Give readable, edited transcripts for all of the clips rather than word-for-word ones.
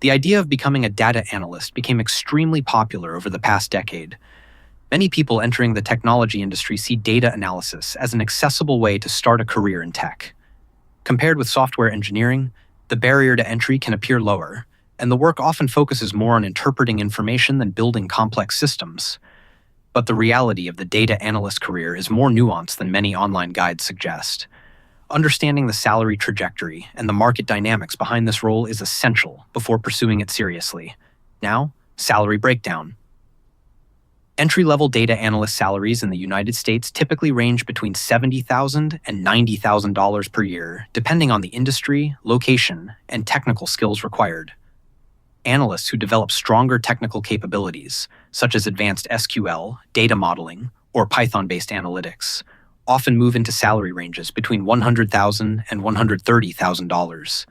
The idea of becoming a data analyst became extremely popular over the past decade. Many people entering the technology industry see data analysis as an accessible way to start a career in tech. Compared with software engineering, the barrier to entry can appear lower, and the work often focuses more on interpreting information than building complex systems. But the reality of the data analyst career is more nuanced than many online guides suggest. Understanding the salary trajectory and the market dynamics behind this role is essential before pursuing it seriously. Now, salary breakdown. Entry-level data analyst salaries in the United States typically range between $70,000 and $90,000 per year, depending on the industry, location, and technical skills required. Analysts who develop stronger technical capabilities, such as advanced SQL, data modeling, or Python-based analytics, often move into salary ranges between $100,000 and $130,000.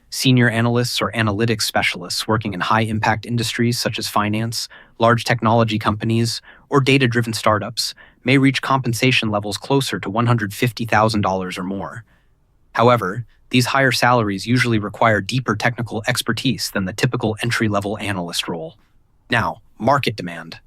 Senior analysts or analytics specialists working in high-impact industries such as finance, large technology companies, or data-driven startups may reach compensation levels closer to $150,000 or more. However, these higher salaries usually require deeper technical expertise than the typical entry-level analyst role. Now, market demand.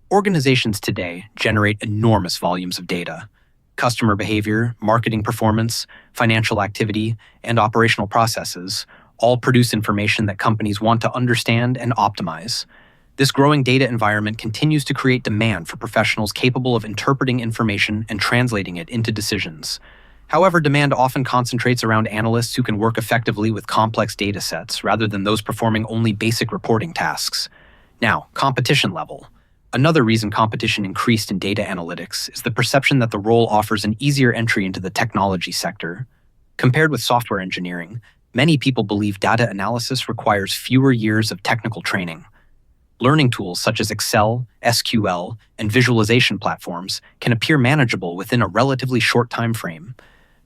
Organizations today generate enormous volumes of data. Customer behavior, marketing performance, financial activity, and operational processes all produce information that companies want to understand and optimize. This growing data environment continues to create demand for professionals capable of interpreting information and translating it into decisions. However, demand often concentrates around analysts who can work effectively with complex data sets rather than those performing only basic reporting tasks. Now, competition level. Another reason competition increased in data analytics is the perception that the role offers an easier entry into the technology sector. Compared with software engineering, many people believe data analysis requires fewer years of technical training. Learning tools such as Excel, SQL, and visualization platforms can appear manageable within a relatively short time frame.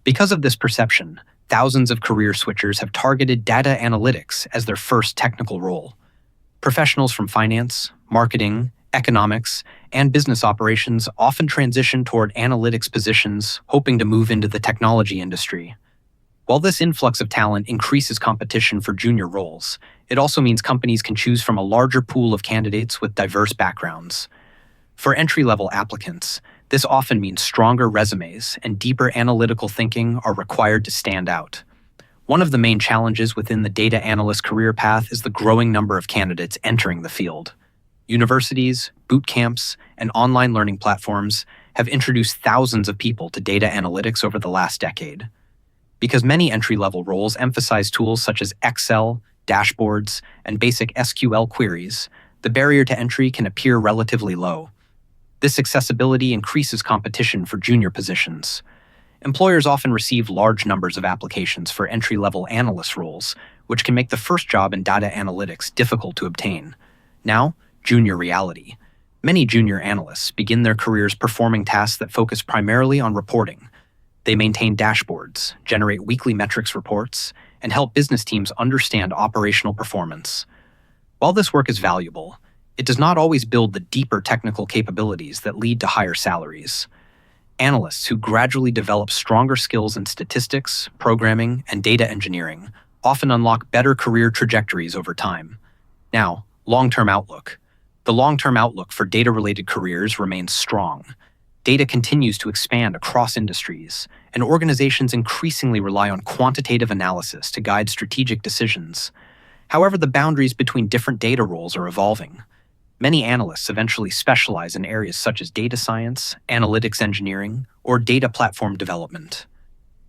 Because of this perception, thousands of career switchers have targeted data analytics as their first technical role. Professionals from finance, marketing, economics, and business operations often transition toward analytics positions, hoping to move into the technology industry. While this influx of talent increases competition for junior roles, it also means companies can choose from a larger pool of candidates with diverse backgrounds. For entry-level applicants, this often means stronger resumes and deeper analytical thinking are required to stand out. One of the main challenges within the data analyst career path is the growing number of candidates entering the field. Universities, boot camps, and online learning platforms have introduced thousands of people to data analytics over the last decade. Because many entry-level roles emphasize tools such as Excel, dashboards, and basic SQL queries, the barrier to entry can appear relatively low. This accessibility increases competition for junior positions. Employers often receive large numbers of applications for entry-level analyst roles, which can make the first job in data analytics difficult to obtain. Now, junior reality. Many junior analysts begin their careers performing tasks that focus primarily on reporting. They maintain dashboards, generate weekly metrics reports, and help business teams understand operational performance. While this work is valuable, it does not always build the deeper technical capabilities that lead to higher salaries. Analysts who gradually develop stronger skills in statistics, programming, and data engineering often unlock better career trajectories over time. Now, long-term outlook. The long-term outlook for data-related careers remains strong. Data continues to expand across industries, and organizations increasingly rely on quantitative analysis to guide strategic decisions. However, the boundaries between different data roles are evolving. Many analysts eventually specialize in areas such as data science, analytics engineering, or data platform development.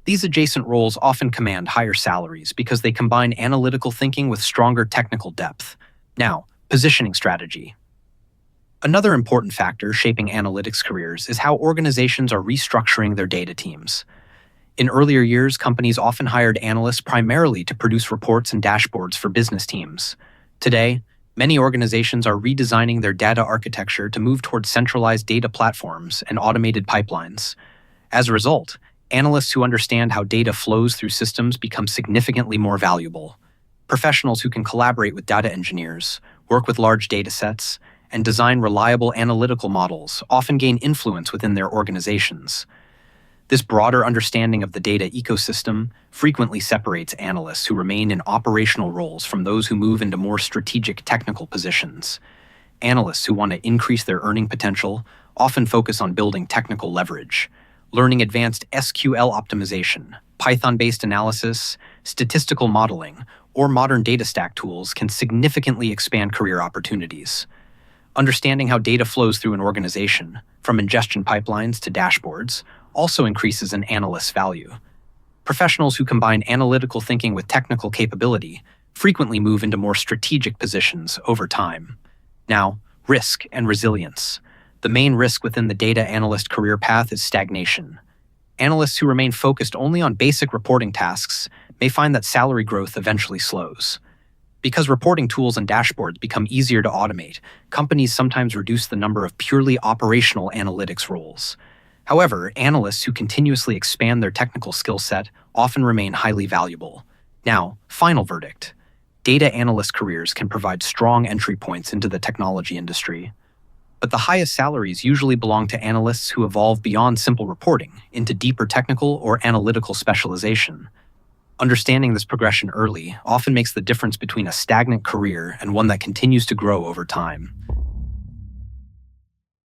These adjacent roles often command higher salaries because they combine analytical thinking with stronger technical depth. Now, positioning strategy. Another important factor shaping analytics careers is how organizations are restructuring their data teams. In earlier years, companies often hired analysts primarily to produce reports and dashboards for business teams. Today, many organizations are redesigning their data architecture to move towards centralized data platforms and automated pipelines. As a result, analysts who understand how data flows through systems become significantly more valuable. Professionals who can collaborate with data engineers, work with large data sets, and design reliable analytical models often gain influence within their organizations. This broader understanding of the data ecosystem frequently separates analysts who remain in operational roles from those who move into more strategic technical positions. Analysts who want to increase their earning potential often focus on building technical leverage, learning advanced SQL optimization, Python-based analysis, statistical modeling, or modern data stack tools can significantly expand career opportunities. Understanding how data flows through an organization, from ingestion pipelines to dashboards, also increases an analyst's value. Professionals who combine analytical thinking with technical capability frequently move into more strategic positions over time. Now, risk and resilience. The main risk within the data analyst career path is stagnation. Analysts who remain focused only on basic reporting tasks may find that salary growth eventually slows. Because reporting tools and dashboards become easier to automate, companies sometimes reduce the number of purely operational analytics roles. However, analysts who continuously expand their technical skill set often remain highly valuable. Now, final verdict. Data analyst careers can provide strong entry points into the technology industry. But the highest salaries usually belong to analysts who evolve beyond simple reporting into deeper technical or analytical specialization. Understanding this progression early often makes the difference between a stagnant career and one that continues to grow over time.